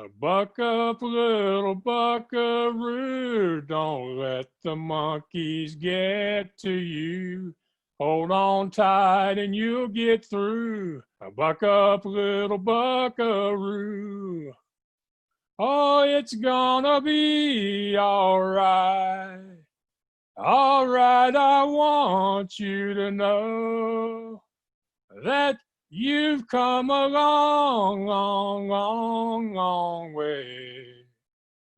Buck up, little buckaroo. Don't let the monkeys get to you. Hold on tight and you'll get through. Buck up, little buckaroo. Oh, it's gonna be all right. All right, I want you to know that you've come a long, long, long, long way.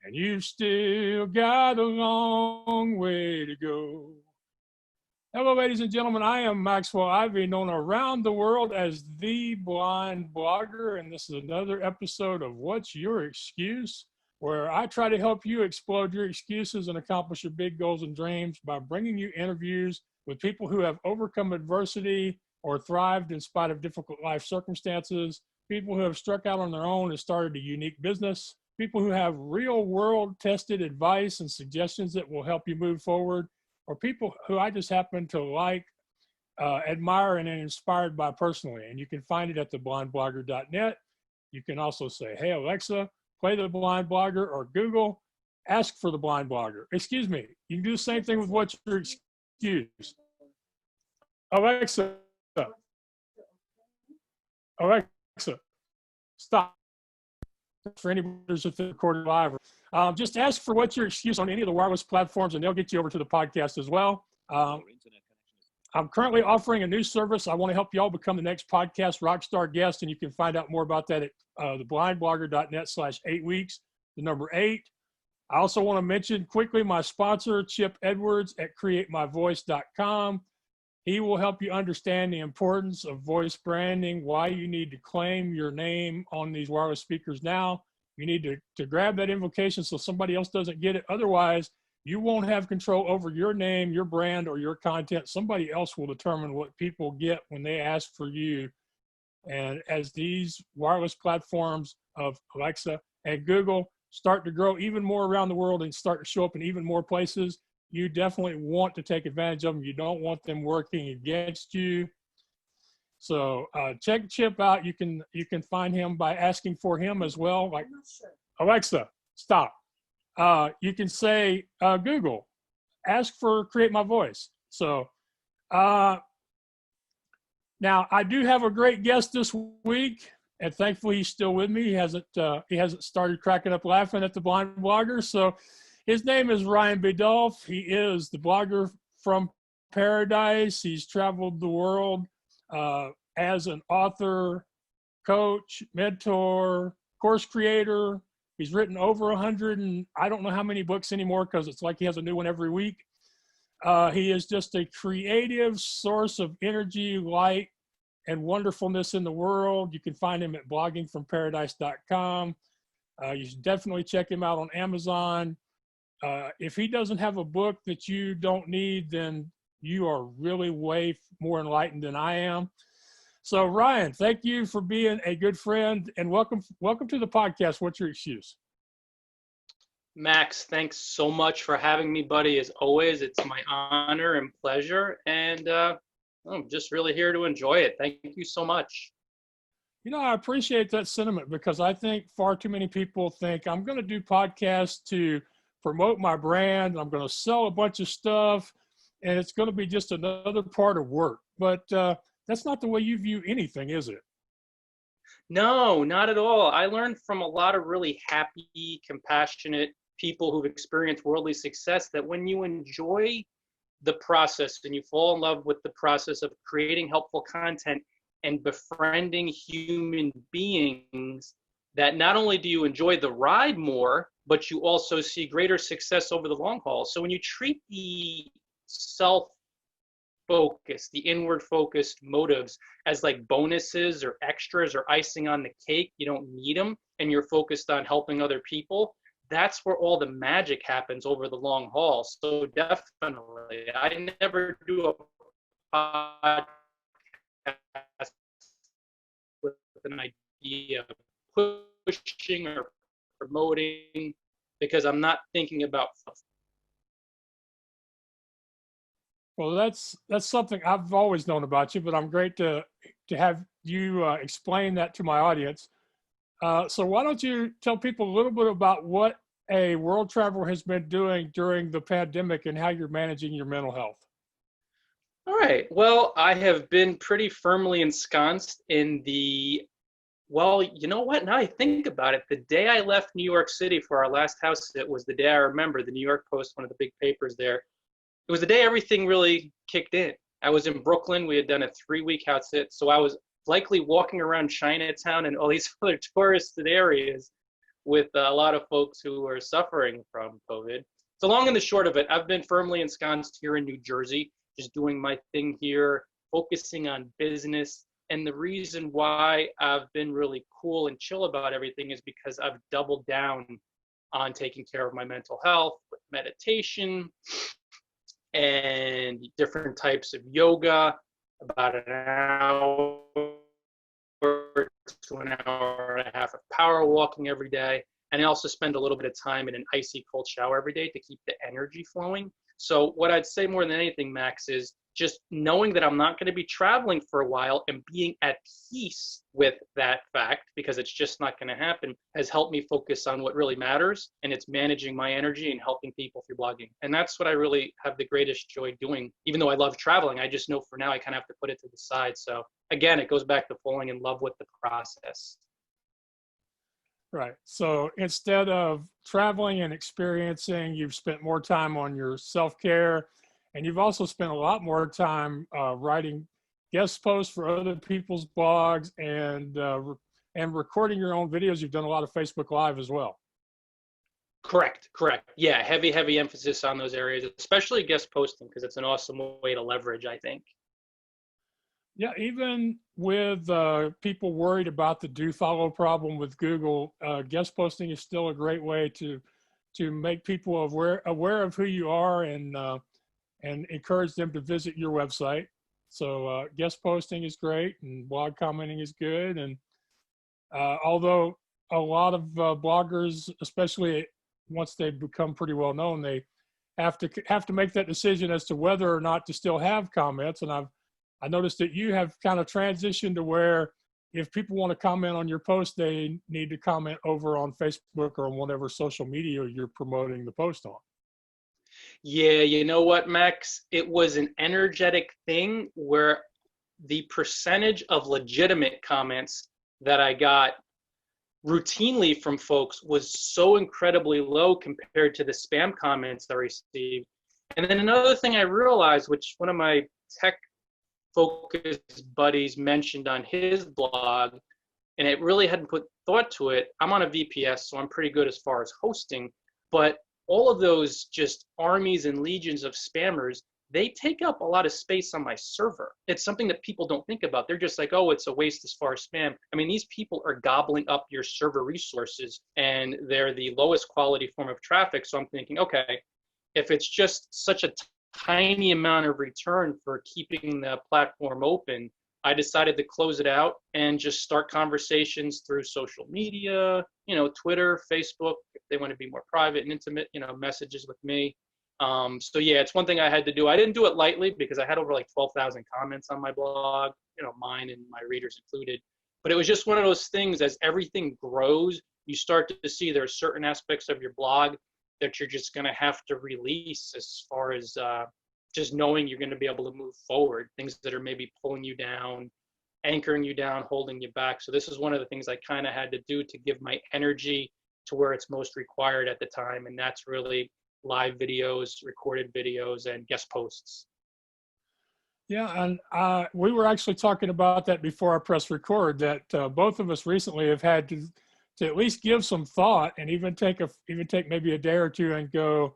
And you've still got a long way to go. Hello, ladies and gentlemen. I am Maxwell Ivy, known around the world as the Blind Blogger, and this is another episode of What's Your Excuse, where I try to help you explode your excuses and accomplish your big goals and dreams by bringing you interviews with people who have overcome adversity or thrived in spite of difficult life circumstances, people who have struck out on their own and started a unique business, people who have real-world tested advice and suggestions that will help you move forward, or people who I just happen to like, admire, and are inspired by personally. And you can find it at theblindblogger.net. You can also say, hey, Alexa, play the Blind Blogger, or Google, ask for the Blind Blogger. Excuse me. You can do the same thing with What's Your Excuse. Alexa, stop. For anybody who's recording live, just ask for What's Your Excuse on any of the wireless platforms, and they'll get you over to the podcast as well. I'm currently offering a new service. I want to help you all become the next podcast rockstar guest, and you can find out more about that at theblindblogger.net/8weeks, the number 8. I also want to mention quickly my sponsor, Chip Edwards at createmyvoice.com. He will help you understand the importance of voice branding, why you need to claim your name on these wireless speakers now. You need to grab that invocation so somebody else doesn't get it. Otherwise, you won't have control over your name, your brand, or your content. Somebody else will determine what people get when they ask for you. And as these wireless platforms of Alexa and Google start to grow even more around the world and start to show up in even more places, you definitely want to take advantage of them. You don't want them working against you. So check Chip out. You can find him by asking for him as well. Like, Alexa, stop. You can say, Google, ask for Create My Voice. So now I do have a great guest this week, and thankfully he's still with me. He hasn't started cracking up laughing at the Blind Blogger. So his name is Ryan Biddulph. He is the blogger from Paradise. He's traveled the world as an author, coach, mentor, course creator. He's written over 100 and I don't know how many books anymore because it's like he has a new one every week. He is just a creative source of energy, light, and wonderfulness in the world. You can find him at bloggingfromparadise.com. You should definitely check him out on Amazon. If he doesn't have a book that you don't need, then you are really way more enlightened than I am. So Ryan, thank you for being a good friend, and welcome to the podcast. What's Your Excuse? Max, thanks so much for having me, buddy. As always, it's my honor and pleasure, and I'm just really here to enjoy it. Thank you so much. You know, I appreciate that sentiment because I think far too many people think I'm going to do podcasts to promote my brand. I'm going to sell a bunch of stuff, and it's going to be just another part of work. But that's not the way you view anything, is it? No, not at all. I learned from a lot of really happy, compassionate people who've experienced worldly success that when you enjoy the process and you fall in love with the process of creating helpful content and befriending human beings, that not only do you enjoy the ride more, but you also see greater success over the long haul. So when you treat the self-focused, the inward-focused motives as like bonuses or extras or icing on the cake, you don't need them, and you're focused on helping other people, that's where all the magic happens over the long haul. So definitely, I never do a podcast with an idea of pushing or promoting, because I'm not thinking about. Well, that's something I've always known about you, but I'm great to have you explain that to my audience. So why don't you tell people a little bit about what a world traveler has been doing during the pandemic and how you're managing your mental health? All right. Well, I have been pretty firmly ensconced in the, well, you know what? Now I think about it, the day I left New York City for our last house sit was the day I remember the New York Post, one of the big papers there. It was the day everything really kicked in. I was in Brooklyn. We had done a 3-week house sit. So I was likely walking around Chinatown and all these other touristed areas with a lot of folks who were suffering from COVID. So long and the short of it, I've been firmly ensconced here in New Jersey, just doing my thing here, focusing on business. And the reason why I've been really cool and chill about everything is because I've doubled down on taking care of my mental health with meditation and different types of yoga, about an hour to an hour and a half of power walking every day. And I also spend a little bit of time in an icy cold shower every day to keep the energy flowing. So what I'd say more than anything, Max, is just knowing that I'm not going to be traveling for a while and being at peace with that fact, because it's just not going to happen, has helped me focus on what really matters. And it's managing my energy and helping people through blogging. And that's what I really have the greatest joy doing. Even though I love traveling, I just know for now I kind of have to put it to the side. So again, it goes back to falling in love with the process. Right. So instead of traveling and experiencing, you've spent more time on your self-care, and you've also spent a lot more time writing guest posts for other people's blogs and recording your own videos. You've done a lot of Facebook Live as well. Correct. Yeah, heavy emphasis on those areas, especially guest posting, because it's an awesome way to leverage, I think. Yeah, even with people worried about the do follow problem with Google, guest posting is still a great way to make people aware of who you are and encourage them to visit your website. So guest posting is great, and blog commenting is good. And although a lot of bloggers, especially once they become pretty well known, they have to make that decision as to whether or not to still have comments. And I noticed that you have kind of transitioned to where if people want to comment on your post, they need to comment over on Facebook or on whatever social media you're promoting the post on. Yeah, you know what, Max? It was an energetic thing where the percentage of legitimate comments that I got routinely from folks was so incredibly low compared to the spam comments I received. And then another thing I realized, which one of my tech focused buddies mentioned on his blog, and it really hadn't put thought to it. I'm on a VPS, so I'm pretty good as far as hosting, but all of those just armies and legions of spammers, they take up a lot of space on my server. It's something that people don't think about. They're just like, oh, it's a waste as far as spam. I mean, these people are gobbling up your server resources, and they're the lowest quality form of traffic. So I'm thinking, okay, if it's just such a tiny amount of return for keeping the platform open, I decided to close it out and just start conversations through social media, Twitter, Facebook, if they want to be more private and intimate, messages with me. So yeah, it's one thing I had to do. I didn't do it lightly because I had over like 12,000 comments on my blog, mine and my readers included. But it was just one of those things, as everything grows, you start to see there are certain aspects of your blog that you're just going to have to release, as far as just knowing you're going to be able to move forward, things that are maybe pulling you down, anchoring you down, holding you back. So this is one of the things I kind of had to do to give my energy to where it's most required at the time. And that's really live videos, recorded videos, and guest posts. Yeah, and we were actually talking about that before I press record, that both of us recently have had to at least give some thought and even take maybe a day or two and go,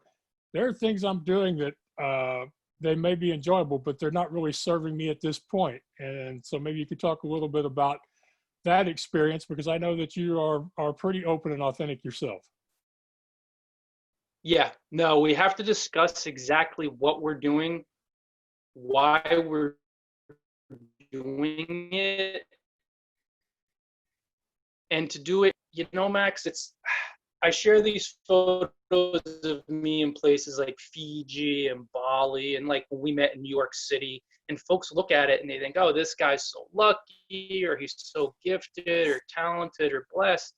there are things I'm doing that they may be enjoyable, but they're not really serving me at this point. And so maybe you could talk a little bit about that experience, because I know that you are pretty open and authentic yourself. Yeah, no, we have to discuss exactly what we're doing, why we're doing it, and to do it, Max, I share these photos of me in places like Fiji and Bali, and like when we met in New York City, And folks look at it and they think, oh, this guy's so lucky, or he's so gifted or talented or blessed.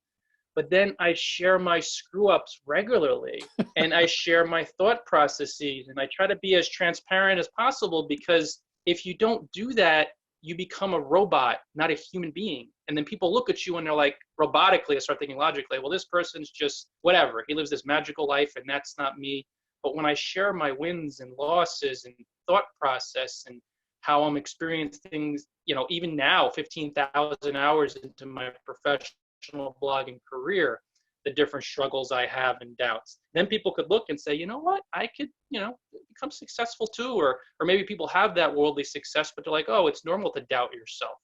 But then I share my screw ups regularly and I share my thought processes, and I try to be as transparent as possible, because if you don't do that, you become a robot, not a human being. And then people look at you and they're like, robotically, I start thinking logically, well, this person's just whatever. He lives this magical life and that's not me. But when I share my wins and losses and thought process and how I'm experiencing things, even now, 15,000 hours into my professional blogging career, the different struggles I have and doubts, then people could look and say, you know what, I could, become successful too. Or maybe people have that worldly success, but they're like, oh, it's normal to doubt yourself.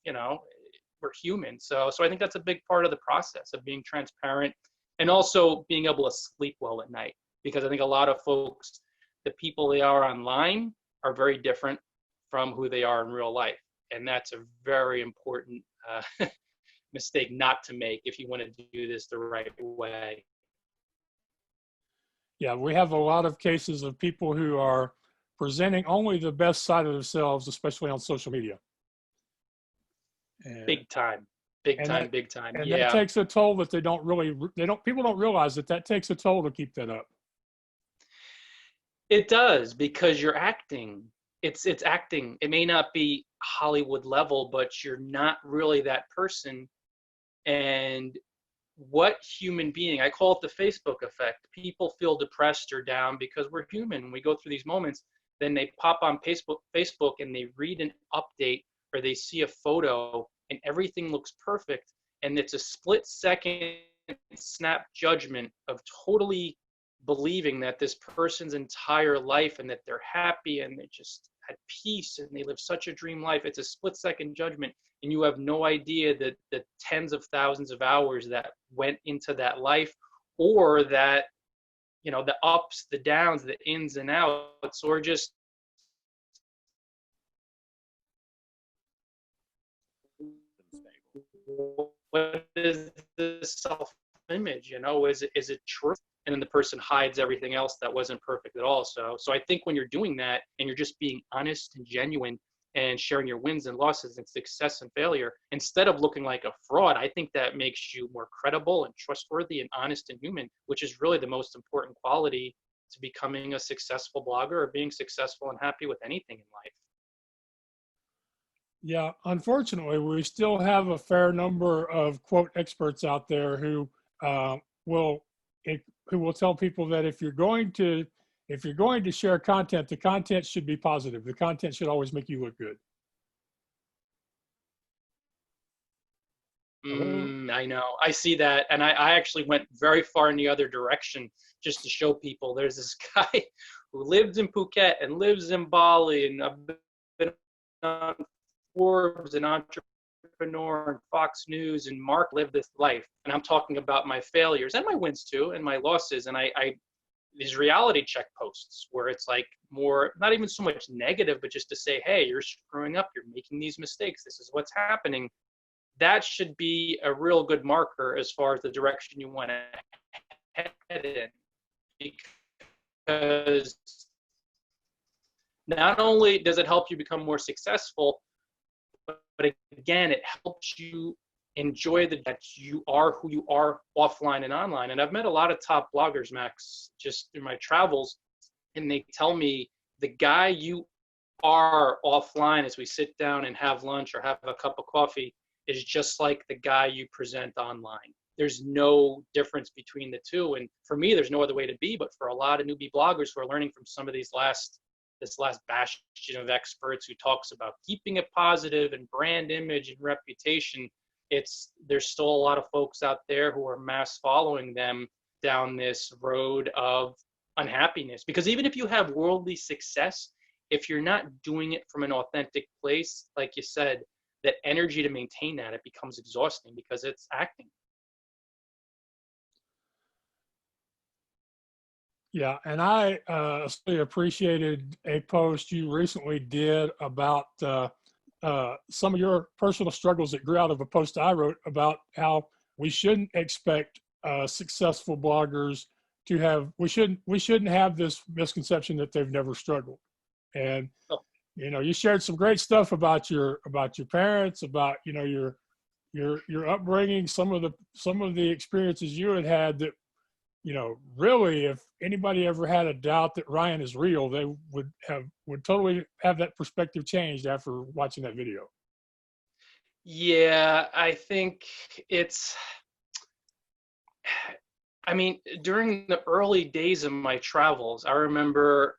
We're human. So I think that's a big part of the process of being transparent, and also being able to sleep well at night. Because I think a lot of folks, the people they are online are very different from who they are in real life. And that's a very important mistake not to make if you want to do this the right way. Yeah, we have a lot of cases of people who are presenting only the best side of themselves, especially on social media. And, big time. And yeah. That takes a toll that people don't realize that takes a toll to keep that up. It does, because you're acting. It's acting. It may not be Hollywood level, but you're not really that person. And what human being, I call it the Facebook effect. People feel depressed or down because we're human. We go through these moments, then they pop on Facebook and they read an update, or they see a photo and everything looks perfect. And it's a split second snap judgment of totally believing that this person's entire life, and that they're happy and they just at peace and they live such a dream life. It's a split second judgment, and you have no idea that the tens of thousands of hours that went into that life, or that, the ups, the downs, the ins and outs, or just what is the self-image, is it true? And then the person hides everything else that wasn't perfect at all. So I think when you're doing that and you're just being honest and genuine and sharing your wins and losses and success and failure, instead of looking like a fraud, I think that makes you more credible and trustworthy and honest and human, which is really the most important quality to becoming a successful blogger or being successful and happy with anything in life. Yeah, unfortunately, we still have a fair number of quote experts out there who will tell people that if you're going to share content, the content should be positive. The content should always make you look good. I know. I see that. And I actually went very far in the other direction just to show people. There's this guy who lives in Phuket and lives in Bali, and I've been on Forbes and Entrepreneur and Fox News, and Mark lived this life. And I'm talking about my failures and my wins too, and my losses. And I these reality check posts where it's like more, not even so much negative, but just to say, hey, you're screwing up, you're making these mistakes, this is what's happening. That should be a real good marker as far as the direction you want to head in. Because not only does it help you become more successful, but again, it helps you enjoy that you are who you are offline and online. And I've met a lot of top bloggers, Max, just through my travels, and they tell me the guy you are offline, as we sit down and have lunch or have a cup of coffee, is just like the guy you present online. There's no difference between the two. And for me, there's no other way to be, but for a lot of newbie bloggers who are learning from some of this last bastion of experts who talks about keeping it positive and brand image and reputation, there's still a lot of folks out there who are mass following them down this road of unhappiness. Because even if you have worldly success, if you're not doing it from an authentic place, like you said, that energy to maintain that, it becomes exhausting because it's acting. Yeah, and I especially appreciated a post you recently did about some of your personal struggles that grew out of a post I wrote about how we shouldn't expect successful bloggers we shouldn't have this misconception that they've never struggled. And You shared some great stuff about your parents, about your upbringing, some of the experiences you had that, really, if anybody ever had a doubt that Ryan is real, they would totally have that perspective changed after watching that video. Yeah, I think it's, I mean, during the early days of my travels, I remember,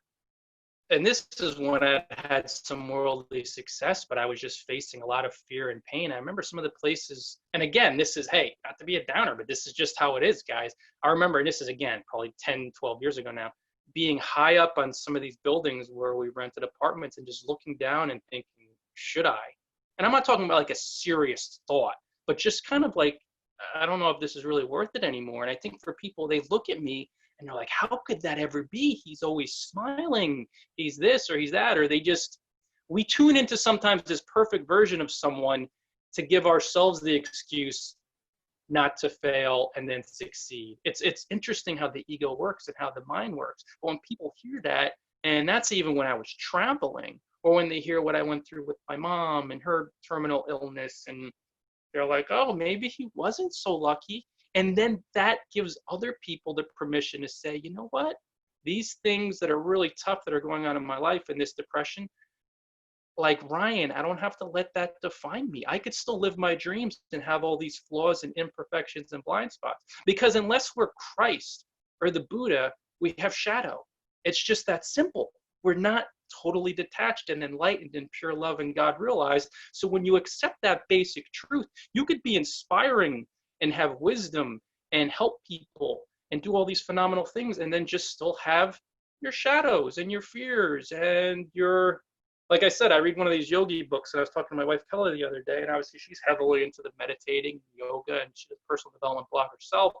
and this is when I had some worldly success, but I was just facing a lot of fear and pain. I remember some of the places, and again, this is, hey, not to be a downer, but this is just how it is, guys. I remember, and this is again, probably 10, 12 years ago now, being high up on some of these buildings where we rented apartments and just looking down and thinking, should I? And I'm not talking about like a serious thought, but just kind of like, I don't know if this is really worth it anymore. And I think for people, they look at me and they're like, how could that ever be? He's always smiling. He's this or he's that. Or we tune into sometimes this perfect version of someone to give ourselves the excuse not to fail and then succeed. It's interesting how the ego works and how the mind works. But when people hear that, and that's even when I was traveling, or when they hear what I went through with my mom and her terminal illness, and they're like, oh, maybe he wasn't so lucky. And then that gives other people the permission to say, you know what? These things that are really tough that are going on in my life and this depression, like Ryan, I don't have to let that define me. I could still live my dreams and have all these flaws and imperfections and blind spots. Because unless we're Christ or the Buddha, we have shadow. It's just that simple. We're not totally detached and enlightened in pure love and God realized. So when you accept that basic truth, you could be inspiring and have wisdom and help people and do all these phenomenal things, and then just still have your shadows and your fears and your, like I said, I read one of these yogi books, and I was talking to my wife Kelly the other day, and obviously she's heavily into the meditating, yoga, and she's a personal development blog herself.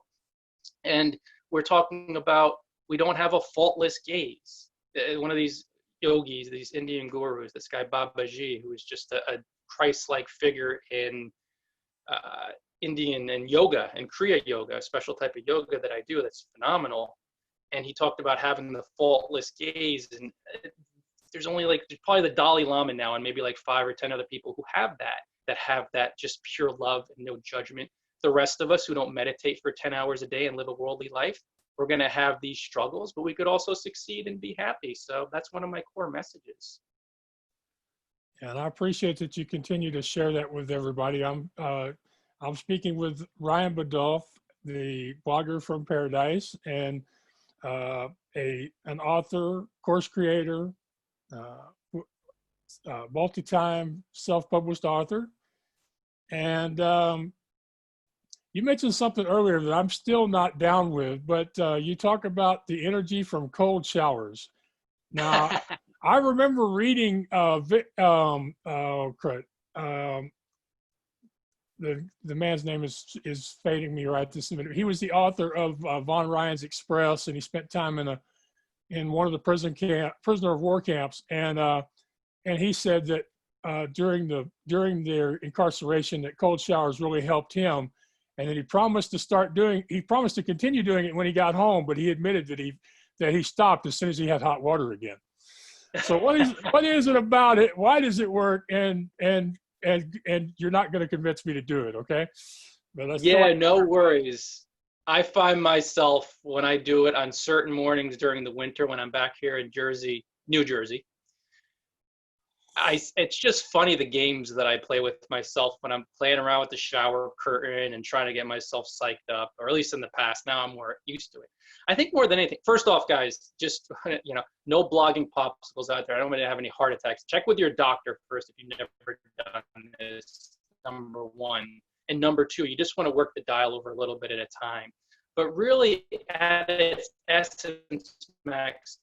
And we're talking about we don't have a faultless gaze. One of these yogis, these Indian gurus, this guy Babaji, who is just a Christ-like figure in Indian and yoga and Kriya yoga, a special type of yoga that I do that's phenomenal. And he talked about having the faultless gaze, and there's probably the Dalai Lama now and maybe like 5 or 10 other people who have that just pure love and no judgment. The rest of us who don't meditate for 10 hours a day and live a worldly life, we're going to have these struggles, but we could also succeed and be happy. So that's one of my core messages. And I appreciate that you continue to share that with everybody. I'm speaking with Ryan Biddulph, the blogger from Paradise, and an author, course creator, multi-time self-published author. And you mentioned something earlier that I'm still not down with, but you talk about the energy from cold showers. Now, I remember reading the man's name is fading me right this minute. He was the author of Von Ryan's Express, and he spent time in one of the prisoner of war camps, and he said that during their incarceration, that cold showers really helped him, and that he promised to continue doing it when he got home, but he admitted that he stopped as soon as he had hot water again. So what is it about it? Why does it work? And you're not going to convince me to do it, okay? But no worries. I find myself when I do it on certain mornings during the winter when I'm back here in New Jersey. It's just funny the games that I play with myself when I'm playing around with the shower curtain and trying to get myself psyched up, or at least in the past. Now I'm more used to it. I think more than anything, first off, guys, just, no blogging popsicles out there. I don't want to have any heart attacks. Check with your doctor first if you've never done this, number one. And number two, you just want to work the dial over a little bit at a time. But really, at its essence, Max,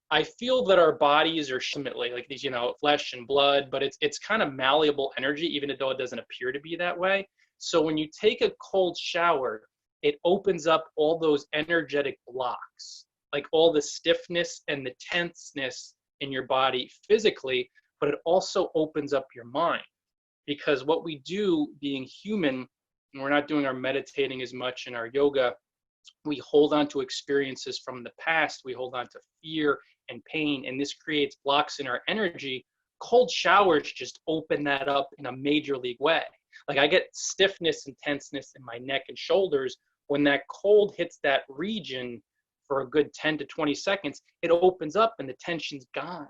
I feel that our bodies are ultimately like these, flesh and blood, but it's kind of malleable energy, even though it doesn't appear to be that way. So when you take a cold shower, it opens up all those energetic blocks, like all the stiffness and the tenseness in your body physically, but it also opens up your mind. Because what we do being human, and we're not doing our meditating as much in our yoga we hold on to experiences from the past, we hold on to fear and pain, and this creates blocks in our energy. Cold showers just open that up in a major league way. Like I get stiffness and tenseness in my neck and shoulders when that cold hits that region for a good 10 to 20 seconds, it opens up and the tension's gone.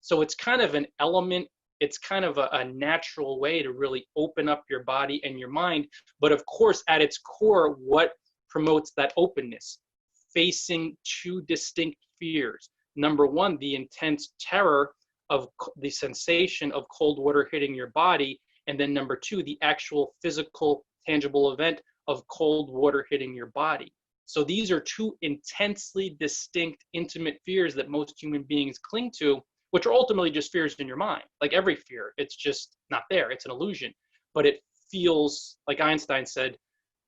So it's kind of an element, it's kind of a natural way to really open up your body and your mind. But of course, at its core, what promotes that openness? Facing two distinct fears. Number one, the intense terror of the sensation of cold water hitting your body. And then number two, the actual physical, tangible event of cold water hitting your body. So these are two intensely distinct, intimate fears that most human beings cling to, which are ultimately just fears in your mind. Like every fear, it's just not there. It's an illusion. But it feels, like Einstein said,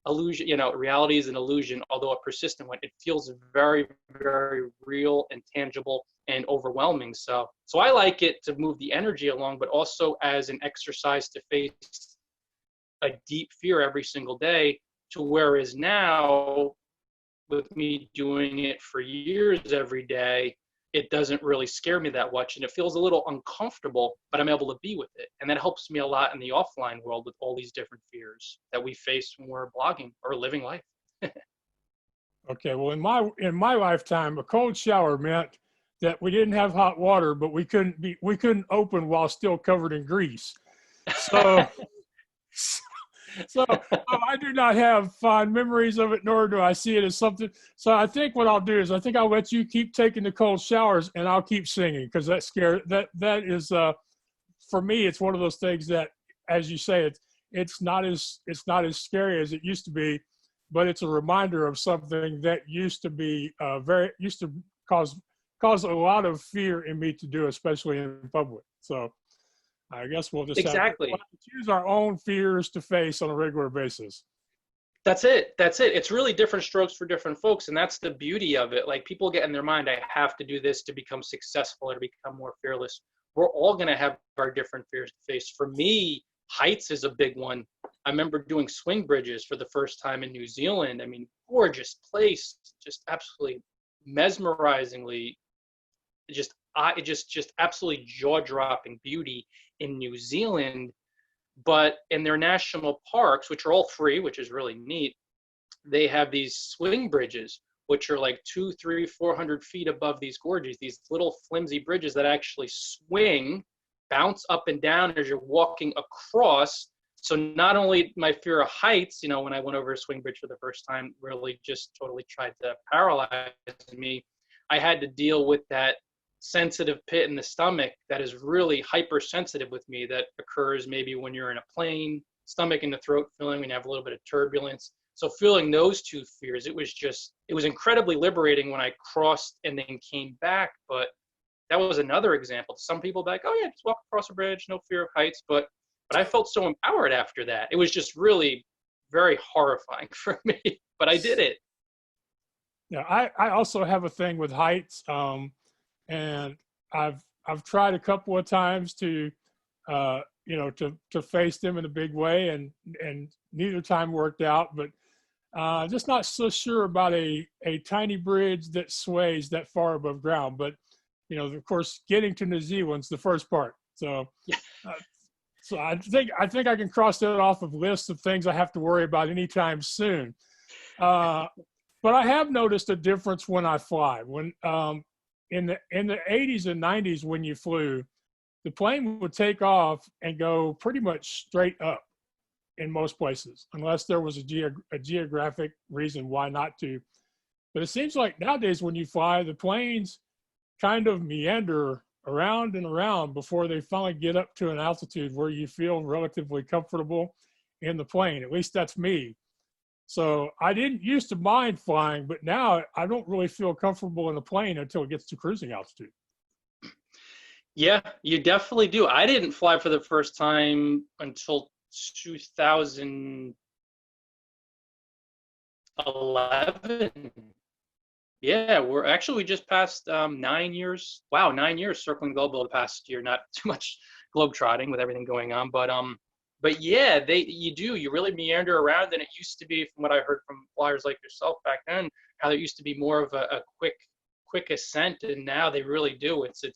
illusion, reality is an illusion, although a persistent one. It feels very, very real and tangible and overwhelming. So I like it to move the energy along, but also as an exercise to face a deep fear every single day, to whereas now, with me doing it for years every day, it doesn't really scare me that much, and it feels a little uncomfortable, but I'm able to be with it. And that helps me a lot in the offline world with all these different fears that we face when we're blogging or living life. Okay, well, in my lifetime, a cold shower meant that we didn't have hot water, but we couldn't open while still covered in grease. So so I do not have fond memories of it, nor do I see it as something. So I think what I'll do is I think I'll let you keep taking the cold showers, and I'll keep singing, because that is for me, it's one of those things that, as you say, it's not as scary as it used to be, but it's a reminder of something that used to cause a lot of fear in me to do, especially in public. So I guess we'll just Exactly. have to choose our own fears to face on a regular basis. That's it. It's really different strokes for different folks. And that's the beauty of it. Like people get in their mind, I have to do this to become successful or to become more fearless. We're all going to have our different fears to face. For me, heights is a big one. I remember doing swing bridges for the first time in New Zealand. I mean, gorgeous place, just absolutely mesmerizingly, just absolutely jaw-dropping beauty in New Zealand. But in their national parks, which are all free, which is really neat, they have these swing bridges, which are like 200, 300, 400 feet above these gorges, these little flimsy bridges that actually swing, bounce up and down as you're walking across. So not only my fear of heights, when I went over a swing bridge for the first time, really just totally tried to paralyze me, I had to deal with that sensitive pit in the stomach that is really hypersensitive with me, that occurs maybe when you're in a plane, stomach in the throat feeling when you have a little bit of turbulence. So feeling those two fears, it was incredibly liberating when I crossed and then came back. But that was another example. Some people be like, oh yeah, just walk across a bridge, no fear of heights. But I felt so empowered after that. It was just really very horrifying for me, but I did it. Yeah, I also have a thing with heights. And I've tried a couple of times to face them in a big way, and neither time worked out. But just not so sure about a tiny bridge that sways that far above ground. But of course, getting to New Zealand's the first part. So so I think I can cross that off of lists of things I have to worry about anytime soon. But I have noticed a difference when I fly. When in the 80s and 90s, when you flew, the plane would take off and go pretty much straight up in most places, unless there was a geographic reason why not to. But it seems like nowadays when you fly, the planes kind of meander around and around before they finally get up to an altitude where you feel relatively comfortable in the plane. At least that's me. So I didn't used to mind flying, but now I don't really feel comfortable in a plane until it gets to cruising altitude. Yeah, you definitely do. I didn't fly for the first time until 2011. Yeah, we just passed 9 years. Wow, 9 years circling global the past year. Not too much globe trotting with everything going on, but But yeah, you really meander around, and it used to be, from what I heard from flyers like yourself back then, how there used to be more of a quick ascent, and now they really do. It's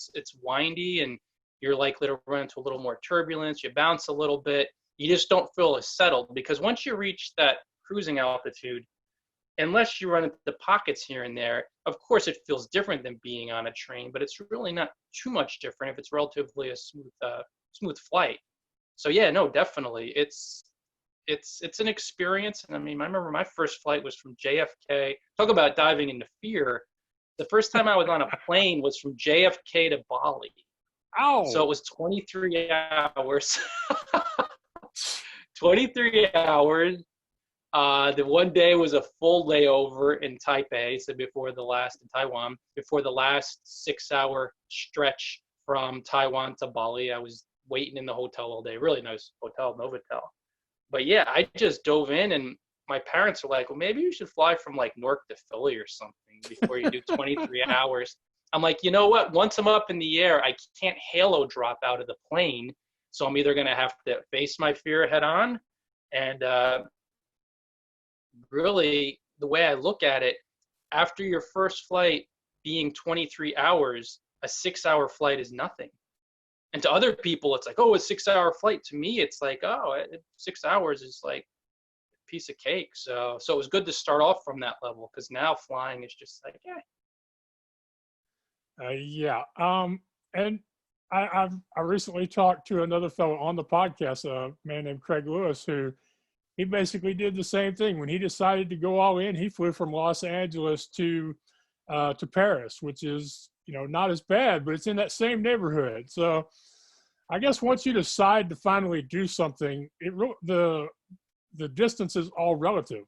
windy, and you're likely to run into a little more turbulence. You bounce a little bit. You just don't feel as settled, because once you reach that cruising altitude, unless you run into the pockets here and there, of course it feels different than being on a train, but it's really not too much different if it's relatively a smooth flight. So yeah, no, definitely, it's an experience. And I mean, I remember my first flight was from JFK. Talk about diving into fear. The first time I was on a plane was from JFK to Bali. So it Ow! was 23 hours. 23 hours. The one day was a full layover in Taipei, so in Taiwan, before the last 6 hour stretch from Taiwan to Bali. I was waiting in the hotel all day. Really nice hotel, Novotel. But yeah, I just dove in, and my parents were like, well, maybe you should fly from like Newark to Philly or something before you do 23 hours. I'm like, you know what? Once I'm up in the air, I can't halo drop out of the plane. So I'm either going to have to face my fear head on. And really, the way I look at it, after your first flight being 23 hours, a 6 hour flight is nothing. And to other people, it's like, oh, a 6 hour flight. To me, it's like, oh, 6 hours is like a piece of cake. So it was good to start off from that level, because now flying is just like, yeah. Yeah. And I recently talked to another fellow on the podcast, a man named Craig Lewis, who he basically did the same thing. When he decided to go all in, he flew from Los Angeles to Paris, which is, not as bad, but it's in that same neighborhood. So I guess once you decide to finally do something, the distance is all relative.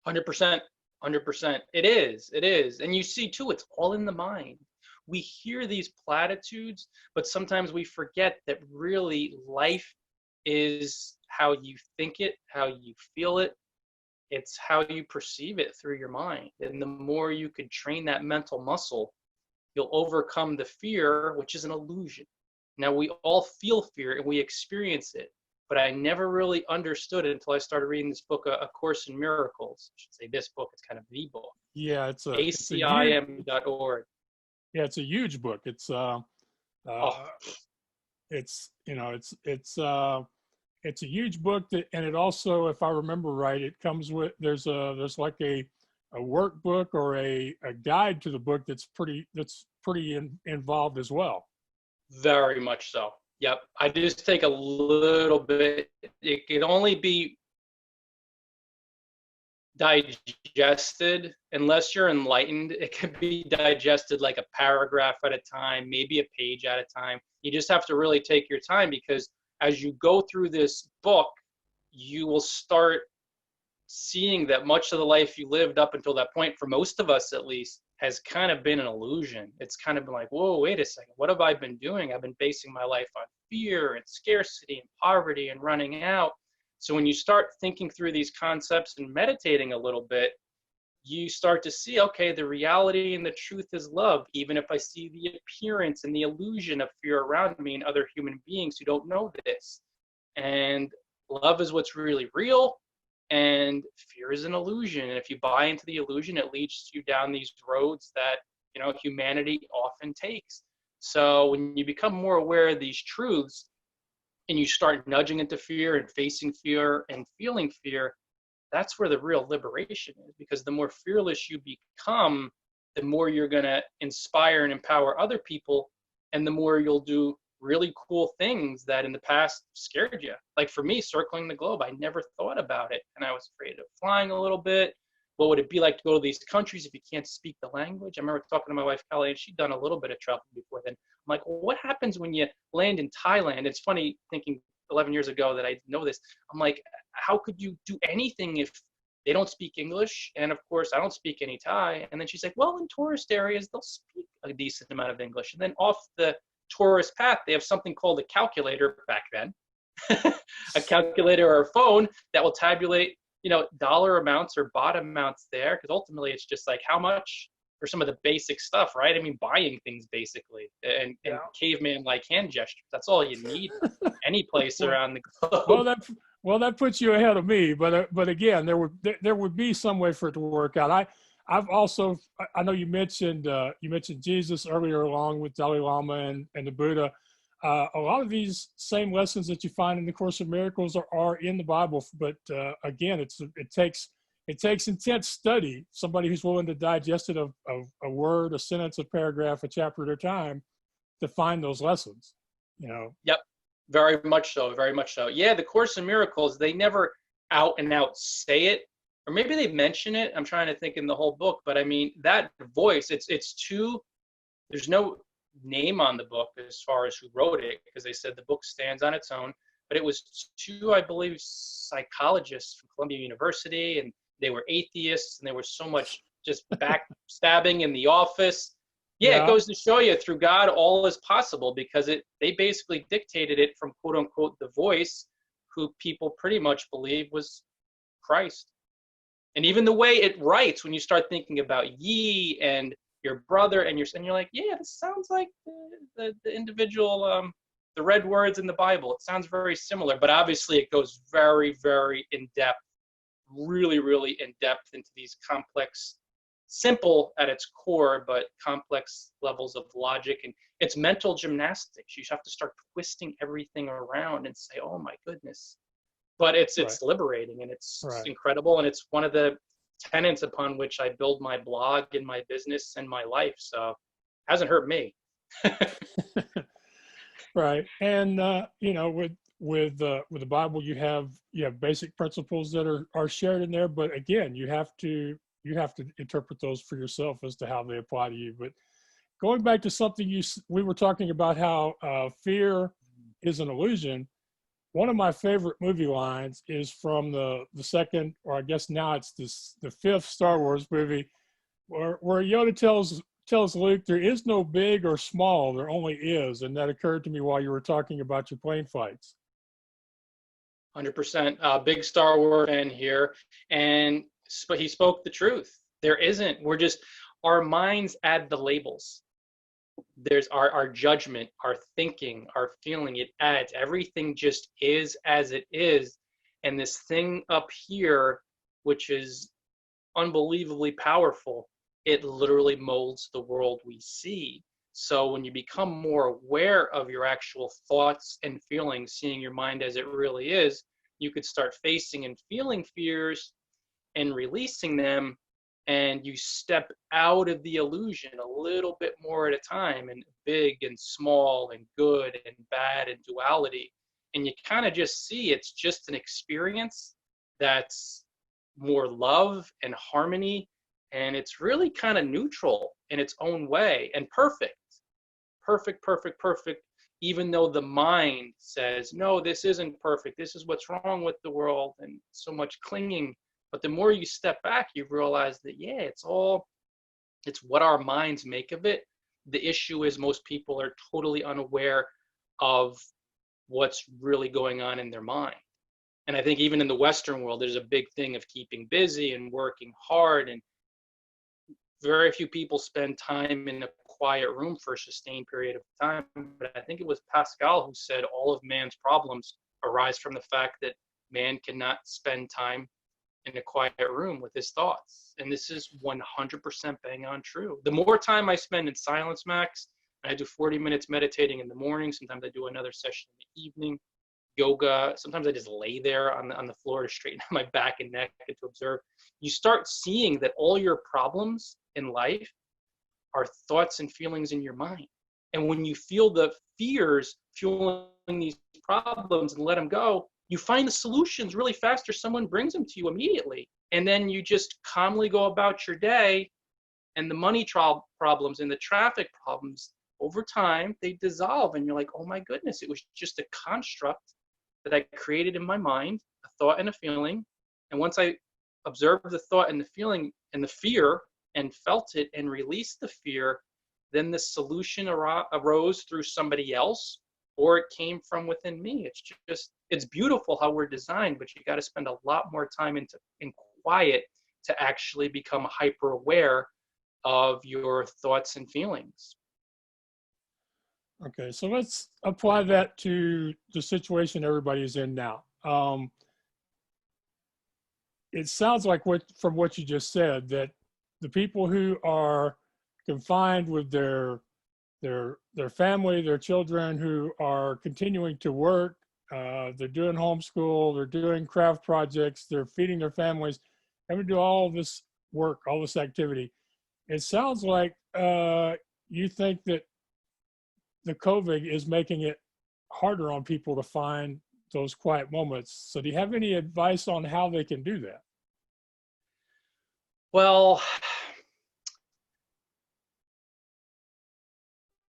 100%. 100%. It is. It is. And you see, too, it's all in the mind. We hear these platitudes, but sometimes we forget that really life is how you think it, how you feel it. It's how you perceive it through your mind. And the more you can train that mental muscle, you'll overcome the fear, which is an illusion. Now, we all feel fear and we experience it, but I never really understood it until I started reading this book, A Course in Miracles. I should say this book, it's kind of the book. Yeah, acim.org. Yeah, it's a huge book. It's Oh, it's a huge book and it also, if I remember right, it comes with there's like a workbook or a guide to the book that's pretty involved as well. very much so. Yep. I just take a little bit. It can only be digested unless you're enlightened. It can be digested like a paragraph at a time, maybe a page at a time. You just have to really take your time, because as you go through this book, you will start seeing that much of the life you lived up until that point, for most of us at least, has kind of been an illusion. It's kind of been like, whoa, wait a second, what have I been doing? I've been basing my life on fear and scarcity and poverty and running out. So when you start thinking through these concepts and meditating a little bit, you start to see, okay, the reality and the truth is love, even if I see the appearance and the illusion of fear around me and other human beings who don't know this. And love is what's really real, and fear is an illusion. And if you buy into the illusion, it leads you down these roads that, humanity often takes. So when you become more aware of these truths and you start nudging into fear and facing fear and feeling fear, that's where the real liberation is, because the more fearless you become, the more you're going to inspire and empower other people, and the more you'll do really cool things that in the past scared you. Like for me, circling the globe, I never thought about it, and I was afraid of flying a little bit. What would it be like to go to these countries if you can't speak the language? I remember talking to my wife, Kelly, and she'd done a little bit of travel before then. I'm like, well, what happens when you land in Thailand? It's funny thinking 11 years ago that I know this. I'm like, how could you do anything if they don't speak English? And of course, I don't speak any Thai. And then she's like, well, in tourist areas, they'll speak a decent amount of English. And then off the tourist path, they have something called a calculator back then, a calculator or a phone that will tabulate, dollar amounts or baht amounts there. Because ultimately, it's just like how much for some of the basic stuff, right? I mean, buying things basically, and Yeah. caveman like hand gestures. That's all you need any place Well, around the well, globe. that puts you ahead of me. But again, there would be some way for it to work out. I've also, I know you mentioned Jesus earlier, along with Dalai Lama and the Buddha. A lot of these same lessons that you find in the Course of Miracles are in the Bible. But again, it takes intense study. Somebody who's willing to digest it a word, a sentence, a paragraph, a chapter at a time to find those lessons. You know. Yep, very much so, very much so. Yeah, the Course in Miracles, they never out and out say it, or maybe they mention it. I'm trying to think in the whole book, but I mean that voice, it's too. There's no name on the book as far as who wrote it, because they said the book stands on its own. But it was two, I believe, psychologists from Columbia University, and they were atheists, and there was so much just backstabbing in the office. Yeah, it Yeah. goes to show you through God all is possible, because they basically dictated it from quote unquote the voice, who people pretty much believe was Christ. And even the way it writes, when you start thinking about ye and your brother and you're like, yeah, this sounds like the individual, the red words in the Bible. It sounds very similar, but obviously it goes very, very in depth, really, really in depth into these complex, simple at its core, but complex levels of logic. And it's mental gymnastics. You have to start twisting everything around and say, oh my goodness. But it's Right. liberating, and it's Right. incredible, and it's one of the tenets upon which I build my blog and my business and my life. So hasn't hurt me. Right. And you know, with the Bible, you have basic principles that are shared in there, but again, you have to interpret those for yourself as to how they apply to you. But going back to something we were talking about, how fear is an illusion. One of my favorite movie lines is from the second, or I guess now it's the fifth Star Wars movie, where Yoda tells Luke, there is no big or small, there only is. And that occurred to me while you were talking about your plane fights. 100% big Star Wars fan here, and he spoke the truth. There isn't. We're just, our minds add the labels. There's our judgment, our thinking, our feeling. It adds. Everything just is as it is, and this thing up here, which is unbelievably powerful, it literally molds the world we see. So when you become more aware of your actual thoughts and feelings, seeing your mind as it really is, you could start facing and feeling fears and releasing them, and you step out of the illusion a little bit more at a time, and big and small and good and bad and duality. And you kind of just see it's just an experience that's more love and harmony, and it's really kind of neutral in its own way and perfect, perfect, perfect, perfect, even though the mind says, no, this isn't perfect, this is what's wrong with the world, and so much clinging. But the more you step back, you realize that, yeah, it's what our minds make of it. The issue is most people are totally unaware of what's really going on in their mind. And I think even in the Western world, there's a big thing of keeping busy and working hard, and very few people spend time in a quiet room for a sustained period of time. But I think it was Pascal who said all of man's problems arise from the fact that man cannot spend time in a quiet room with his thoughts. And this is 100% bang on true. The more time I spend in silence, Max, and I do 40 minutes meditating in the morning, sometimes I do another session in the evening, yoga, sometimes I just lay there on the floor to straighten out my back and neck and to observe. You start seeing that all your problems in life are thoughts and feelings in your mind. And when you feel the fears fueling these problems and let them go, you find the solutions really fast, or someone brings them to you immediately. And then you just calmly go about your day, and the money problems and the traffic problems, over time, they dissolve. And you're like, oh my goodness, it was just a construct that I created in my mind, a thought and a feeling. And once I observed the thought and the feeling and the fear and felt it and released the fear, then the solution arose through somebody else, or it came from within me. It's beautiful how we're designed, but you got to spend a lot more time in quiet to actually become hyper aware of your thoughts and feelings. Okay, so let's apply that to the situation everybody's in now. It sounds like from what you just said, that the people who are confined with their family, their children, who are continuing to work, they're doing homeschool, they're doing craft projects, they're feeding their families, having to do all this work, all this activity. It sounds like you think that the COVID is making it harder on people to find those quiet moments. So do you have any advice on how they can do that? Well,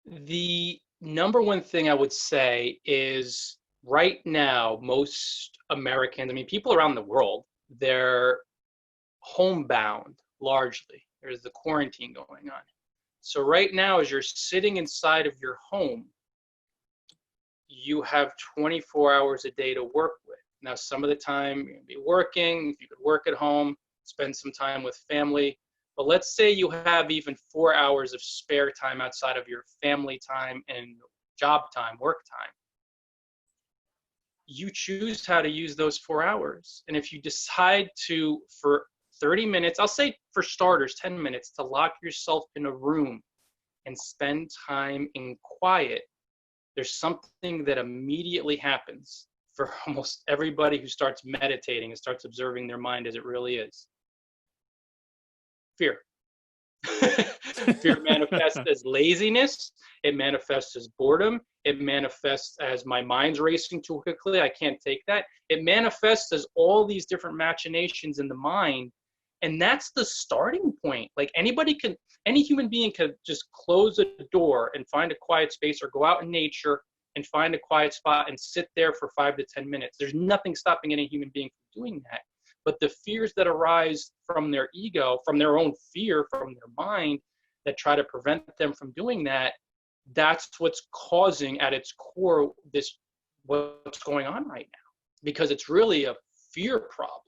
the number one thing I would say is right now, most Americans, I mean, people around the world, they're homebound largely. There's the quarantine going on. So right now, as you're sitting inside of your home, you have 24 hours a day to work with. Now, some of the time you're gonna be working, if you could work at home, spend some time with family. But let's say you have even 4 hours of spare time outside of your family time and job time, work time. You choose how to use those 4 hours. And if you decide to, for 30 minutes, I'll say for starters, 10 minutes, to lock yourself in a room and spend time in quiet, there's something that immediately happens for almost everybody who starts meditating and starts observing their mind as it really is. Fear. Fear manifests as laziness. It manifests as boredom. It manifests as my mind's racing too quickly. I can't take that. It manifests as all these different machinations in the mind. And that's the starting point. Like any human being can just close a door and find a quiet space, or go out in nature and find a quiet spot and sit there for 5 to 10 minutes. There's nothing stopping any human being from doing that. But the fears that arise from their ego, from their own fear, from their mind, that try to prevent them from doing that, that's what's causing at its core what's going on right now. Because it's really a fear problem.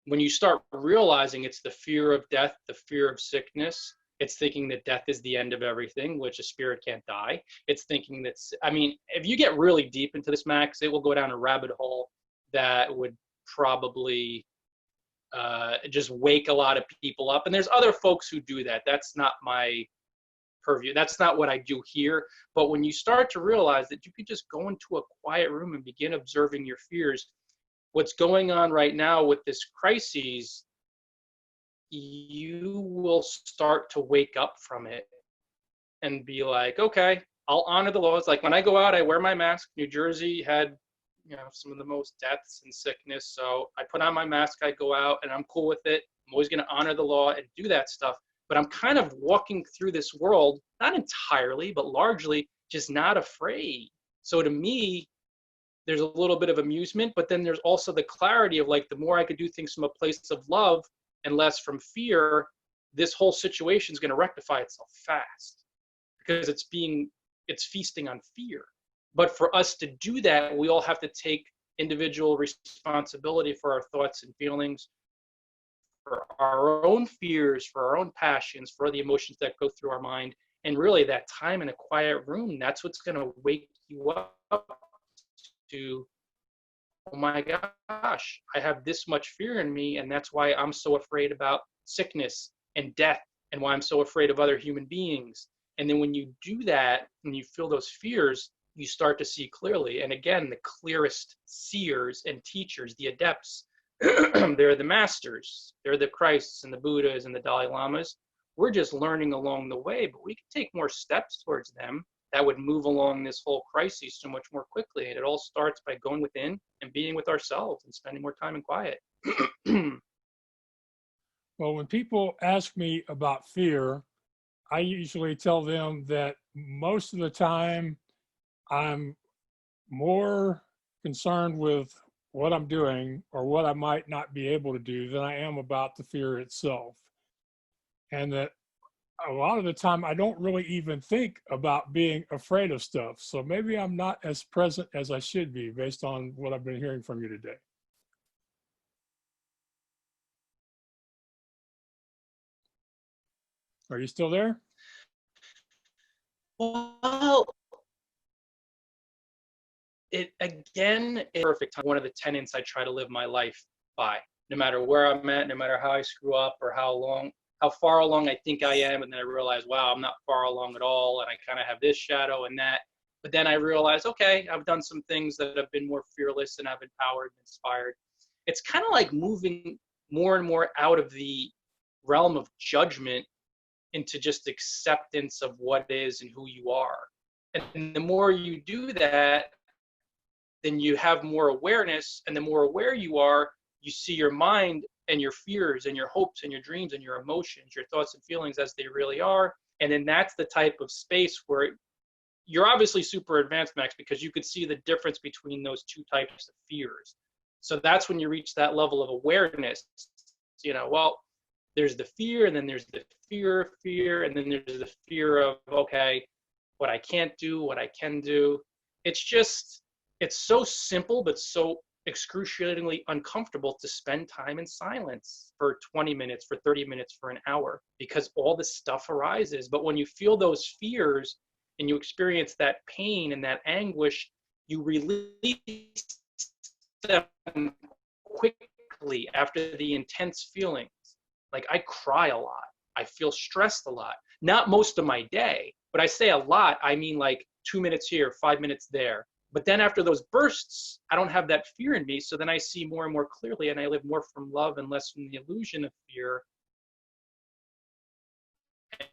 When you start realizing it's the fear of death, the fear of sickness, it's thinking that death is the end of everything, which a spirit can't die. It's thinking if you get really deep into this, Max, it will go down a rabbit hole that would probably just wake a lot of people up. And there's other folks who do that. That's not my purview. That's not what I do here. But when you start to realize that you could just go into a quiet room and begin observing your fears, what's going on right now with this crisis, you will start to wake up from it and be like, okay, I'll honor the laws. Like when I go out, I wear my mask. New Jersey had, some of the most deaths and sickness. So I put on my mask, I go out, and I'm cool with it. I'm always going to honor the law and do that stuff. But I'm kind of walking through this world, not entirely, but largely just not afraid. So to me, there's a little bit of amusement, but then there's also the clarity of like, the more I could do things from a place of love and less from fear, this whole situation is going to rectify itself fast, because it's feasting on fear. But for us to do that, we all have to take individual responsibility for our thoughts and feelings, for our own fears, for our own passions, for the emotions that go through our mind. And really that time in a quiet room, that's what's going to wake you up to, oh my gosh, I have this much fear in me, and that's why I'm so afraid about sickness and death, and why I'm so afraid of other human beings. And then when you do that, when you feel those fears, you start to see clearly. And again, the clearest seers and teachers, the adepts, they're the masters, they're the Christs and the Buddhas and the Dalai Lamas. We're just learning along the way, but we can take more steps towards them that would move along this whole crisis so much more quickly. And it all starts by going within and being with ourselves and spending more time in quiet. Well, when people ask me about fear, I usually tell them that most of the time I'm more concerned with what I'm doing or what I might not be able to do than I am about the fear itself. And that a lot of the time I don't really even think about being afraid of stuff. So maybe I'm not as present as I should be based on what I've been hearing from you today. Are you still there? Well, it again is perfect. One of the tenets I try to live my life by, no matter where I'm at, no matter how I screw up or how far along I think I am, and then I realize, wow, I'm not far along at all, and I kind of have this shadow and that. But then I realize, okay, I've done some things that have been more fearless, and I've empowered and inspired. It's kind of like moving more and more out of the realm of judgment into just acceptance of what is and who you are. And the more you do that, then you have more awareness, and the more aware you are, you see your mind and your fears and your hopes and your dreams and your emotions, your thoughts and feelings as they really are. And then that's the type of space where you're obviously super advanced, Max, because you could see the difference between those two types of fears. So that's when you reach that level of awareness. Well, there's the fear, and then there's the fear, and then there's the fear of, okay, what I can't do, what I can do. It's so simple, but so excruciatingly uncomfortable to spend time in silence for 20 minutes, for 30 minutes, for an hour, because all this stuff arises. But when you feel those fears and you experience that pain and that anguish, you release them quickly after the intense feelings. Like, I cry a lot. I feel stressed a lot. Not most of my day, but I say a lot, I mean like 2 minutes here, 5 minutes there. But then after those bursts, I don't have that fear in me. So then I see more and more clearly, and I live more from love and less from the illusion of fear.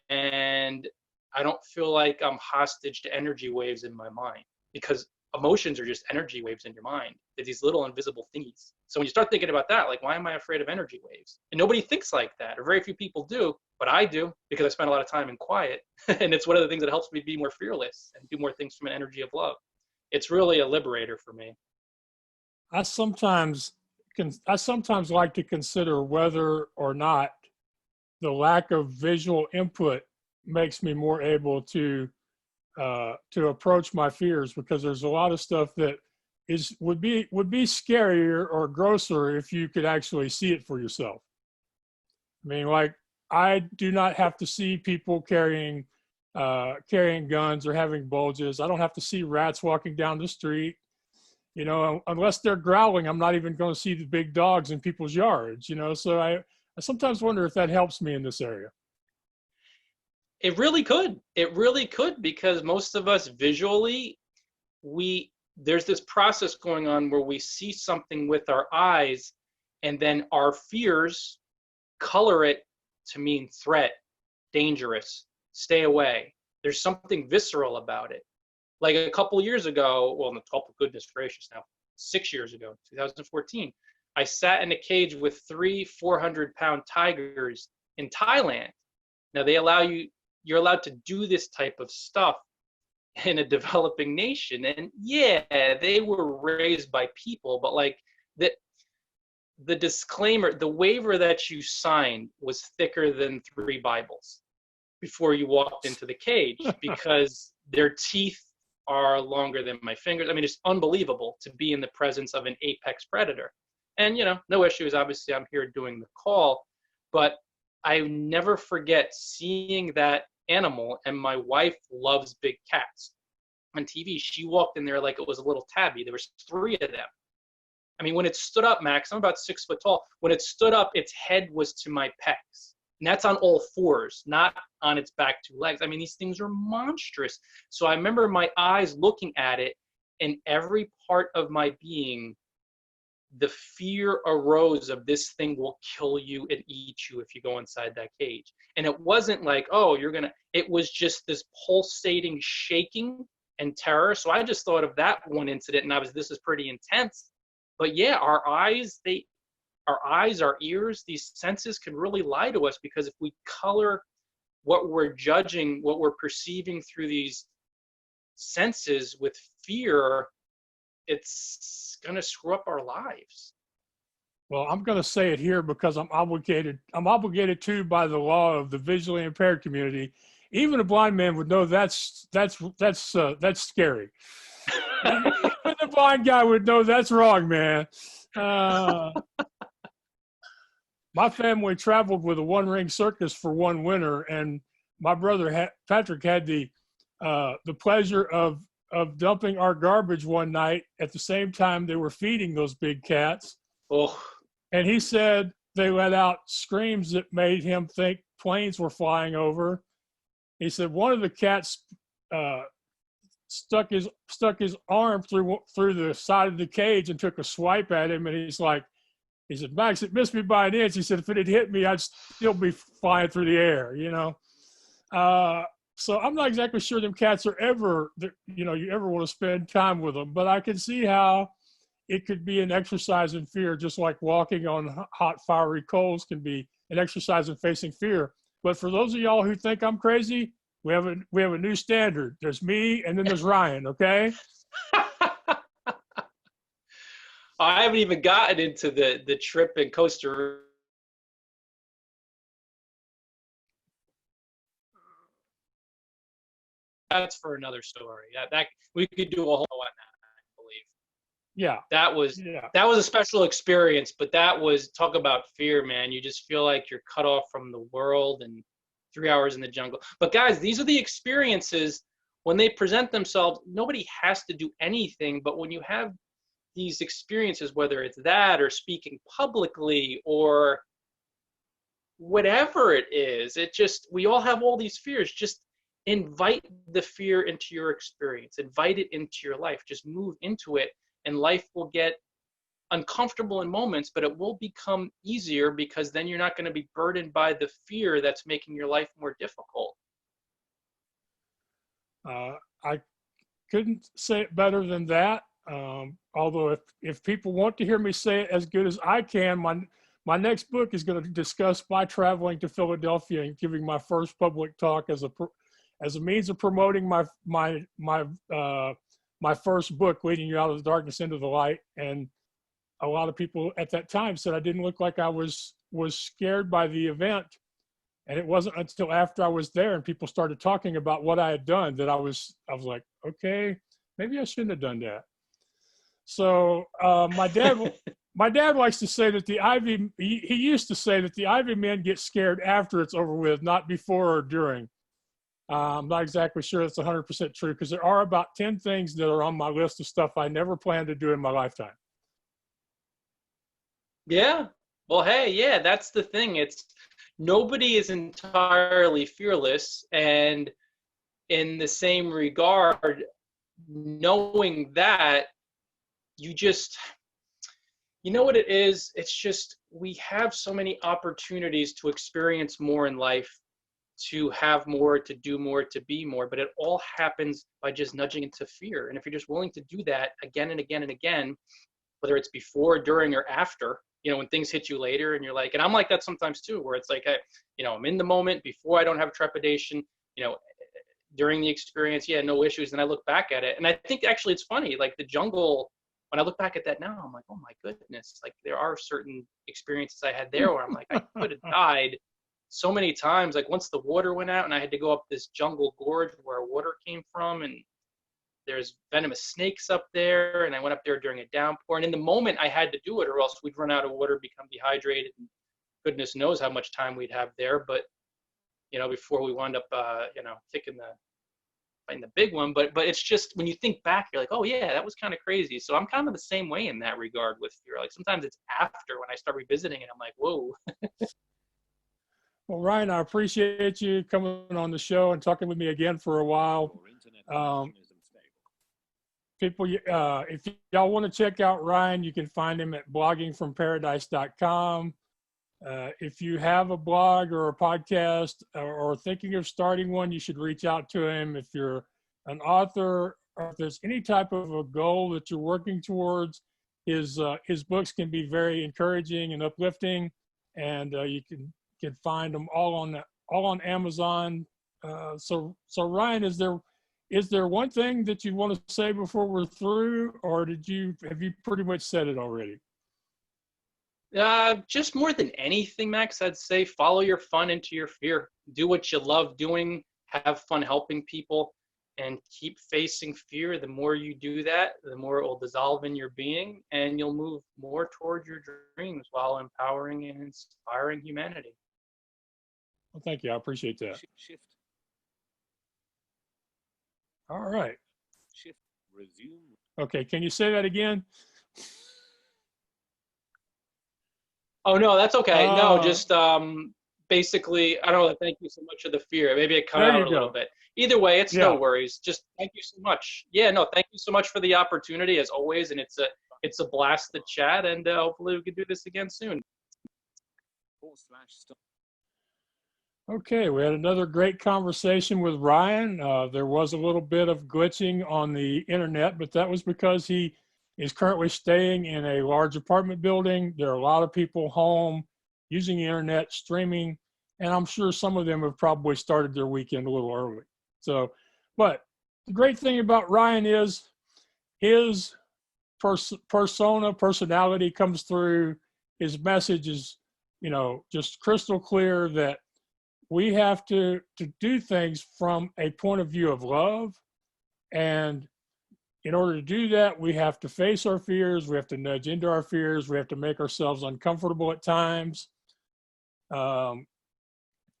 And I don't feel like I'm hostage to energy waves in my mind, because emotions are just energy waves in your mind. They're these little invisible thingies. So when you start thinking about that, like, why am I afraid of energy waves? And nobody thinks like that, or very few people do, but I do, because I spend a lot of time in quiet. And it's one of the things that helps me be more fearless and do more things from an energy of love. It's really a liberator for me. I sometimes like to consider whether or not the lack of visual input makes me more able to approach my fears, because there's a lot of stuff that would be scarier or grosser if you could actually see it for yourself. I mean, like, I do not have to see people carrying guns or having bulges. I don't have to see rats walking down the street. Unless they're growling, I'm not even going to see the big dogs in people's yards. So I sometimes wonder if that helps me in this area. It really could. It really could, because most of us visually, there's this process going on where we see something with our eyes, and then our fears color it to mean threat, dangerous, stay away. There's something visceral about it. Like a couple years ago, well, goodness gracious, now 6 years ago, 2014, I sat in a cage with 3 400-pound tigers in Thailand. Now you're allowed to do this type of stuff in a developing nation. And yeah, they were raised by people, but like the disclaimer, the waiver that you signed was thicker than 3 Bibles before you walked into the cage, because their teeth are longer than my fingers. I mean, it's unbelievable to be in the presence of an apex predator. And, no issues. Obviously, I'm here doing the call, but I never forget seeing that animal. And my wife loves big cats. On TV, she walked in there like it was a little tabby. There was 3 of them. I mean, when it stood up, Max, I'm about 6 foot tall. When it stood up, its head was to my pecs. And that's on all 4s, not on its back 2 legs. I mean, these things are monstrous. So I remember my eyes looking at it, and every part of my being, the fear arose of this thing will kill you and eat you if you go inside that cage. And it wasn't like, oh, it was just this pulsating shaking and terror. So I just thought of that one incident, and this is pretty intense. But yeah, our eyes, our ears, these senses can really lie to us, because if we color what we're judging, what we're perceiving through these senses with fear, it's going to screw up our lives. Well, I'm going to say it here because I'm obligated to by the law of the visually impaired community. Even a blind man would know that's scary. Even the blind guy would know that's wrong, man. My family traveled with a one-ring circus for one winter, and my brother Patrick had the pleasure of dumping our garbage one night at the same time they were feeding those big cats. Oh, And he said they let out screams that made him think planes were flying over. He said one of the cats stuck his arm through the side of the cage and took a swipe at him, and he said, Max, it missed me by an inch. He said, if it had hit me, I'd still be flying through the air, you know? So I'm not exactly sure them cats are ever, you know, you ever want to spend time with them, but I can see how it could be an exercise in fear, just like walking on hot, fiery coals can be an exercise in facing fear. But for those of y'all who think I'm crazy, we have a new standard. There's me, and then there's Ryan, okay? I haven't even gotten into the trip in Costa Rica. That's for another story. That we could do a whole on that, I believe. Yeah. That was a special experience, but that was, talk about fear, man. You just feel like you're cut off from the world and 3 hours in the jungle. But guys, these are the experiences when they present themselves. Nobody has to do anything, but when you have these experiences, whether it's that or speaking publicly or whatever it is, we all have all these fears. Just invite the fear into your experience, invite it into your life, just move into it, and life will get uncomfortable in moments, but it will become easier because then you're not going to be burdened by the fear that's making your life more difficult. I couldn't say it better than that. Although if people want to hear me say it as good as I can, my next book is going to discuss my traveling to Philadelphia and giving my first public talk as a means of promoting my first book, Leading You Out of the Darkness into the Light. And a lot of people at that time said I didn't look like I was scared by the event. And it wasn't until after I was there and people started talking about what I had done that I was like, okay, maybe I shouldn't have done that. So my dad likes to say that he used to say that the Ivy men get scared after it's over with, not before or during. I'm not exactly sure that's 100% true because there are about 10 things that are on my list of stuff I never planned to do in my lifetime. Yeah. Well, hey, yeah, that's the thing. Nobody is entirely fearless. And in the same regard, knowing that, you know what it is? It's just, we have so many opportunities to experience more in life, to have more, to do more, to be more, but it all happens by just nudging into fear. And if you're just willing to do that again and again and again, whether it's before, during, or after, you know, when things hit you later and you're like, and I'm like that sometimes too, where it's like, I'm in the moment before, I don't have trepidation, during the experience, yeah, no issues. And I look back at it. And I think actually it's funny, like the jungle, when I look back at that now, I'm like, oh my goodness, like there are certain experiences I had there where I'm like, I could have died so many times. Like once the water went out and I had to go up this jungle gorge where water came from, and there's venomous snakes up there, and I went up there during a downpour, and in the moment I had to do it or else we'd run out of water, become dehydrated, and goodness knows how much time we'd have there. But before we wound up fighting the big one. But it's just, when you think back, you're like, oh yeah, that was kind of crazy. So I'm kind of the same way in that regard with fear. Like sometimes it's after, when I start revisiting it, I'm like, whoa. Well, Ryan, I appreciate you coming on the show and talking with me again for a while. People, if y'all want to check out Ryan, you can find him at bloggingfromparadise.com. If you have a blog or a podcast or thinking of starting one, you should reach out to him. If you're an author, or if there's any type of a goal that you're working towards, his books can be very encouraging and uplifting, and you can find them all on Amazon. So Ryan, is there one thing that you want to say before we're through, or have you pretty much said it already? Just more than anything, Max, I'd say follow your fun into your fear. Do what you love doing, have fun helping people, and keep facing fear. The more you do that, the more it will dissolve in your being, and you'll move more toward your dreams while empowering and inspiring humanity. Well, thank you. I appreciate that. Shift All right. Shift. Resume. Okay, can you say that again? Oh no, that's okay. No, Uh, just basically, I don't know. Thank you so much for the fear. Maybe it cut there out you a little go. bit. Either way, it's no Yeah. worries. Just thank you so much. Yeah, no, thank you so much for the opportunity as always, and it's a blast to chat, and hopefully we can do this again soon. /stop. Okay, we had another great conversation with Ryan. There was a little bit of glitching on the internet, but that was because he is currently staying in a large apartment building. There are a lot of people home using the internet, streaming, and I'm sure some of them have probably started their weekend a little early. So, but the great thing about Ryan is his personality comes through. His message is, just crystal clear that we have to do things from a point of view of love. And in order to do that, we have to face our fears. We have to nudge into our fears. We have to make ourselves uncomfortable at times.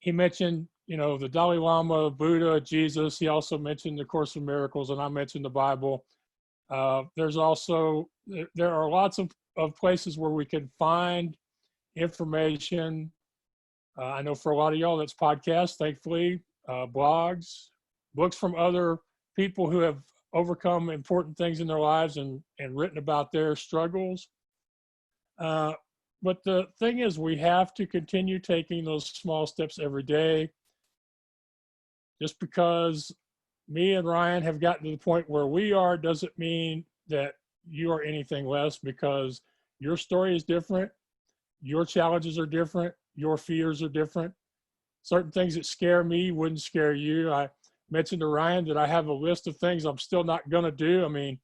He mentioned, the Dalai Lama, Buddha, Jesus. He also mentioned the Course in Miracles, and I mentioned the Bible. There are lots of places where we can find information. I know for a lot of y'all, that's podcasts, thankfully, blogs, books from other people who have overcome important things in their lives and written about their struggles. But the thing is, we have to continue taking those small steps every day. Just because me and Ryan have gotten to the point where we are doesn't mean that you are anything less, because your story is different. Your challenges are different. Your fears are different. Certain things that scare me wouldn't scare you. I mentioned to Ryan that I have a list of things I'm still not going to do. I mean,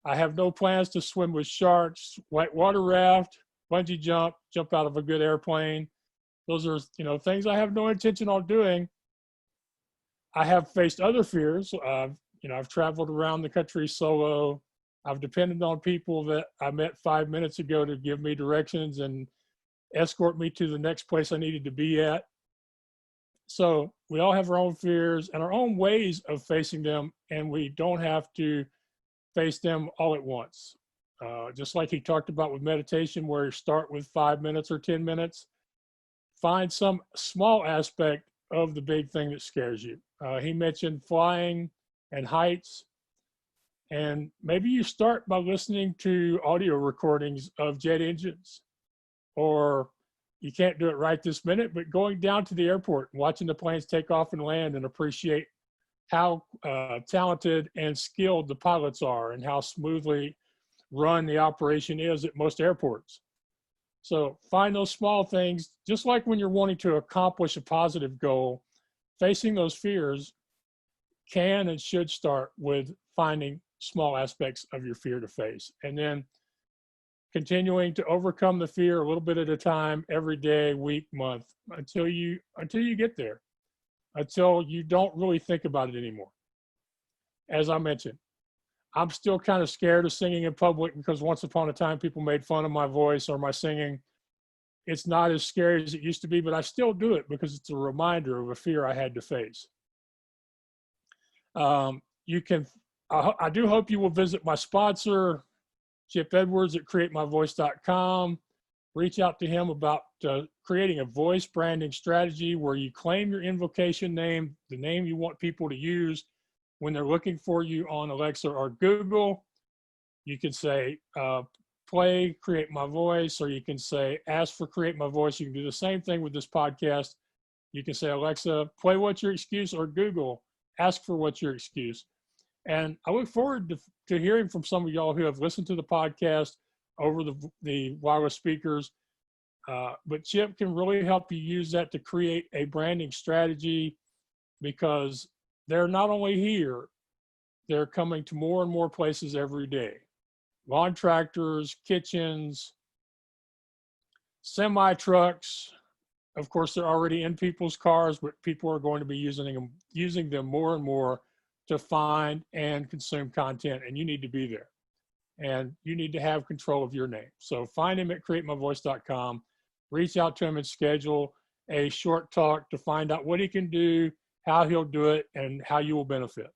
I have no plans to swim with sharks, whitewater raft, bungee jump out of a good airplane. Those are, things I have no intention on doing. I have faced other fears. I've traveled around the country solo. I've depended on people that I met 5 minutes ago to give me directions and escort me to the next place I needed to be at. So we all have our own fears and our own ways of facing them, and we don't have to face them all at once. Just like he talked about with meditation, where you start with 5 minutes or 10 minutes, find some small aspect of the big thing that scares you. He mentioned flying and heights, and maybe you start by listening to audio recordings of jet engines, or you can't do it right this minute, but going down to the airport and watching the planes take off and land and appreciate how talented and skilled the pilots are and how smoothly run the operation is at most airports. So find those small things, just like when you're wanting to accomplish a positive goal, facing those fears can and should start with finding small aspects of your fear to face. And then continuing to overcome the fear a little bit at a time, every day, week, month, until you get there, until you don't really think about it anymore. As I mentioned, I'm still kind of scared of singing in public because once upon a time people made fun of my voice or my singing. It's not as scary as it used to be, but I still do it because it's a reminder of a fear I had to face. I do hope you will visit my sponsor, Chip Edwards at createmyvoice.com. Reach out to him about creating a voice branding strategy where you claim your invocation name, the name you want people to use when they're looking for you on Alexa or Google. You can say, play Create My Voice, or you can say, ask for Create My Voice. You can do the same thing with this podcast. You can say, Alexa, play What's Your Excuse, or Google, ask for What's Your Excuse. And I look forward to hearing from some of y'all who have listened to the podcast over the wireless speakers. But Chip can really help you use that to create a branding strategy, because they're not only here, they're coming to more and more places every day. Lawn tractors, kitchens, semi trucks. Of course, they're already in people's cars, but people are going to be using them more and more to find and consume content, and you need to be there. And you need to have control of your name. So find him at createmyvoice.com. Reach out to him and schedule a short talk to find out what he can do, how he'll do it, and how you will benefit.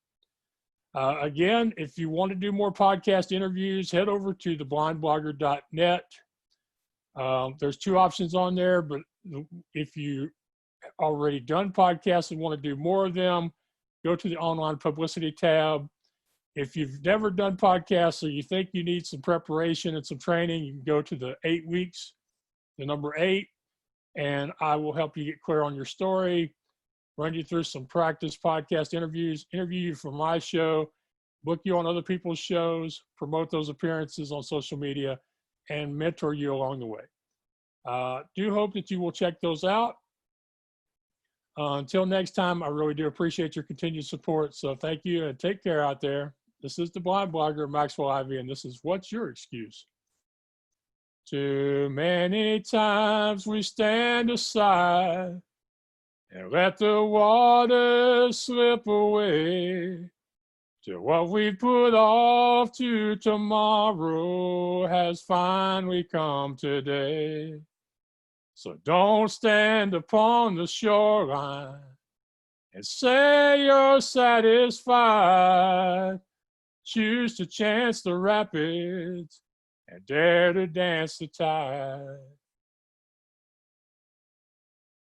Again, if you want to do more podcast interviews, head over to theblindblogger.net. There's 2 options on there, but if you already done podcasts and want to do more of them, go to the online publicity tab. If you've never done podcasts or you think you need some preparation and some training, you can go to the 8 weeks, the number 8, and I will help you get clear on your story, run you through some practice podcast interviews, interview you for my show, book you on other people's shows, promote those appearances on social media, and mentor you along the way. Do hope that you will check those out. Until next time, I really do appreciate your continued support. So thank you and take care out there. This is the Blind Blogger, Maxwell Ivy, and this is What's Your Excuse? Too many times we stand aside and let the water slip away. Till what we put off to tomorrow has finally come today. So don't stand upon the shoreline and say you're satisfied. Choose to chance the rapids and dare to dance the tide.